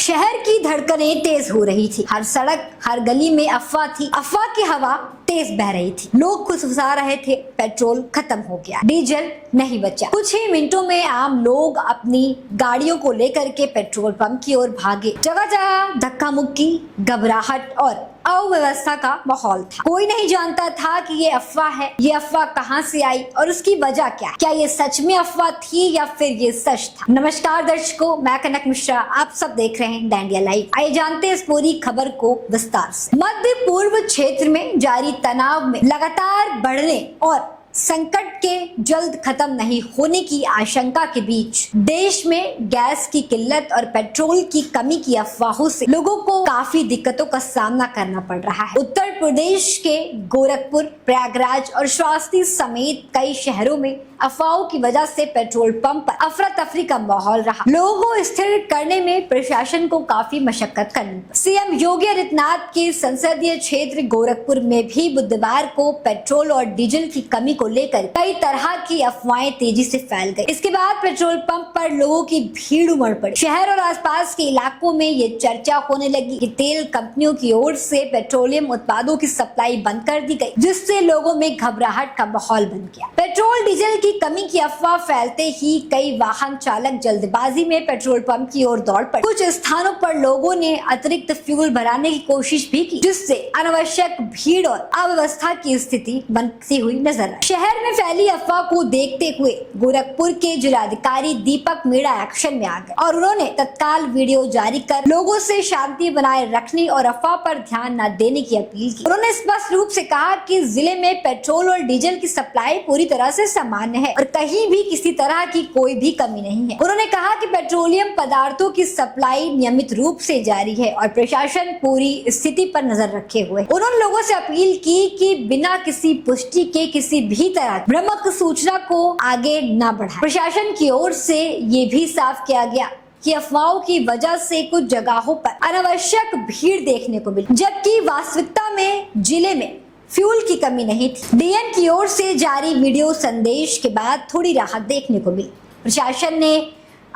शहर की धड़कनें तेज हो रही थी। हर सड़क हर गली में अफवाह थी। अफवाह की हवा तेज बह रही थी। लोग खुशफुसा रहे थे, पेट्रोल खत्म हो गया, डीजल नहीं बचा। कुछ ही मिनटों में आम लोग अपनी गाड़ियों को लेकर के पेट्रोल पंप की ओर भागे। जगह जगह धक्का मुक्की, घबराहट और अव्यवस्था का माहौल था। कोई नहीं जानता था कि ये अफवाह है, ये अफवाह कहां से आई और उसकी वजह क्या ये सच में अफवाह थी या फिर ये सच था। नमस्कार दर्शकों, मैं कनक मिश्रा, आप सब देख रहे हैं द इंडिया लाइव। आइए जानते हैं इस पूरी खबर को विस्तार से। मध्य पूर्व क्षेत्र में जारी तनाव में लगातार बढ़ने और संकट के जल्द खत्म नहीं होने की आशंका के बीच देश में गैस की किल्लत और पेट्रोल की कमी की अफवाहों से लोगों को काफी दिक्कतों का सामना करना पड़ रहा है। उत्तर प्रदेश के गोरखपुर, प्रयागराज और श्रावस्ती समेत कई शहरों में अफवाहों की वजह से पेट्रोल पंप पर अफरा तफरी का माहौल रहा। लोगों को स्थिर करने में प्रशासन को काफी मशक्कत करनी पड़ी। सीएम योगी आदित्यनाथ के संसदीय क्षेत्र गोरखपुर में भी बुधवार को पेट्रोल और डीजल की कमी को लेकर कई तरह की अफवाहें तेजी से फैल गई। इसके बाद पेट्रोल पंप पर लोगों की भीड़ उमड़ पड़ी। शहर और आसपास के इलाकों में ये चर्चा होने लगी कि तेल कंपनियों की ओर से पेट्रोलियम उत्पादों की सप्लाई बंद कर दी गई, जिससे लोगों में घबराहट का माहौल बन गया। पेट्रोल डीजल की कमी की अफवाह फैलते ही कई वाहन चालक जल्दबाजी में पेट्रोल पंप की ओर दौड़ पड़े। कुछ स्थानों पर लोगों ने अतिरिक्त फ्यूल भराने की कोशिश भी की, जिससे अनावश्यक भीड़ और अव्यवस्था की स्थिति बनती हुई नजर आई। शहर में फैली अफवाह को देखते हुए गोरखपुर के जिलाधिकारी दीपक मीणा एक्शन में आ गए और उन्होंने तत्काल वीडियो जारी कर लोगों से शांति बनाए रखने और अफवाह पर ध्यान न देने की अपील की। उन्होंने स्पष्ट रूप से कहा कि जिले में पेट्रोल और डीजल की सप्लाई पूरी तरह से सामान्य है और कहीं भी किसी तरह की कोई भी कमी नहीं है। उन्होंने कहा कि पेट्रोलियम पदार्थों की सप्लाई नियमित रूप से जारी है और प्रशासन पूरी स्थिति पर नजर रखे हुए। उन्होंने लोगों से अपील की कि बिना किसी पुष्टि के किसी भी तरह भ्रामक सूचना को आगे न बढ़ाएं। प्रशासन की ओर से ये भी साफ किया गया कि अफवाहों की वजह से कुछ जगहों पर अनावश्यक भीड़ देखने को मिली, जबकि वास्तविकता में जिले में फ्यूल की कमी नहीं थी। डीएम की ओर से जारी वीडियो संदेश के बाद थोड़ी राहत देखने को मिली। प्रशासन ने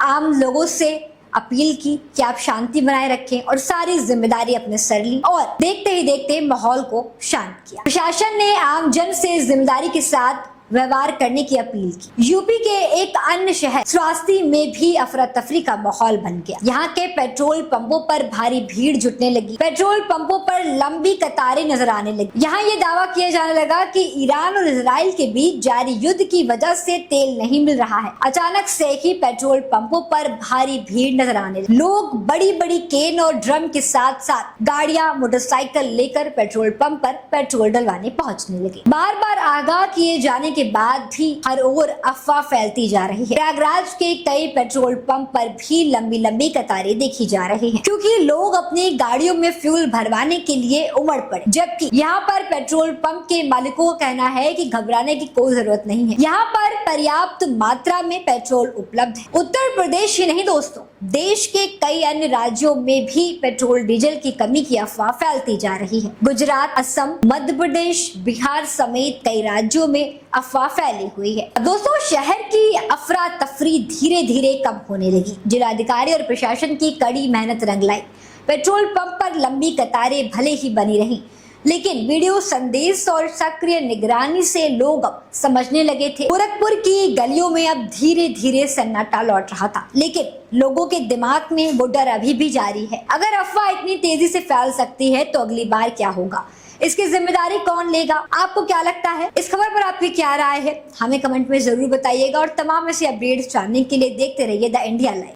आम लोगों से अपील की कि आप शांति बनाए रखें और सारी जिम्मेदारी अपने सर ली और देखते ही देखते माहौल को शांत किया। प्रशासन ने आम जन से जिम्मेदारी के साथ व्यवहार करने की अपील की। यूपी के एक अन्य शहर श्रावस्ती में भी अफरा तफरी का माहौल बन गया। यहाँ के पेट्रोल पंपों पर भारी भीड़ जुटने लगी। पेट्रोल पंपों पर लंबी कतारें नजर आने लगी। यहाँ ये दावा किया जाने लगा कि ईरान और इजराइल के बीच जारी युद्ध की वजह से तेल नहीं मिल रहा है। अचानक से ही पेट्रोल पंपों पर भारी भीड़ नजर आने लगी। लोग बड़ी बड़ी केन और ड्रम के साथ साथ गाड़ियां, मोटरसाइकिल लेकर पेट्रोल पंप पर पेट्रोल डलवाने पहुंचने लगे। बार बार आगाह किए जाने के बाद भी हर ओर अफवाह फैलती जा रही है। प्रयागराज के कई पेट्रोल पंप पर भी लंबी लंबी कतारें देखी जा रही हैं, क्योंकि लोग अपनी गाड़ियों में फ्यूल भरवाने के लिए उमड़ पड़े। जबकि यहाँ पर पेट्रोल पंप के मालिकों का कहना है कि घबराने की कोई जरूरत नहीं है, यहाँ पर पर्याप्त मात्रा में पेट्रोल उपलब्ध है। उत्तर प्रदेश ही नहीं दोस्तों, देश के कई अन्य राज्यों में भी पेट्रोल डीजल की कमी की अफवाह फैलती जा रही है। गुजरात, असम, मध्य प्रदेश, बिहार समेत कई राज्यों में अफवाह फैली हुई है। दोस्तों, शहर की अफरा तफरी धीरे धीरे कम होने लगी। जिलाधिकारी और प्रशासन की कड़ी मेहनत रंग लाई। पेट्रोल पंप पर लंबी कतारें भले ही बनी रही, लेकिन वीडियो संदेश और सक्रिय निगरानी से लोग अब समझने लगे थे। गोरखपुर की गलियों में अब धीरे धीरे सन्नाटा लौट रहा था, लेकिन लोगों के दिमाग में वो डर अभी भी जारी है। अगर अफवाह इतनी तेजी से फैल सकती है तो अगली बार क्या होगा, इसकी जिम्मेदारी कौन लेगा? आपको क्या लगता है? इस खबर पर आपकी क्या राय है? हमें कमेंट में जरूर बताइएगा और तमाम ऐसी अपडेट्स जानने के लिए देखते रहिए द इंडिया लाइव।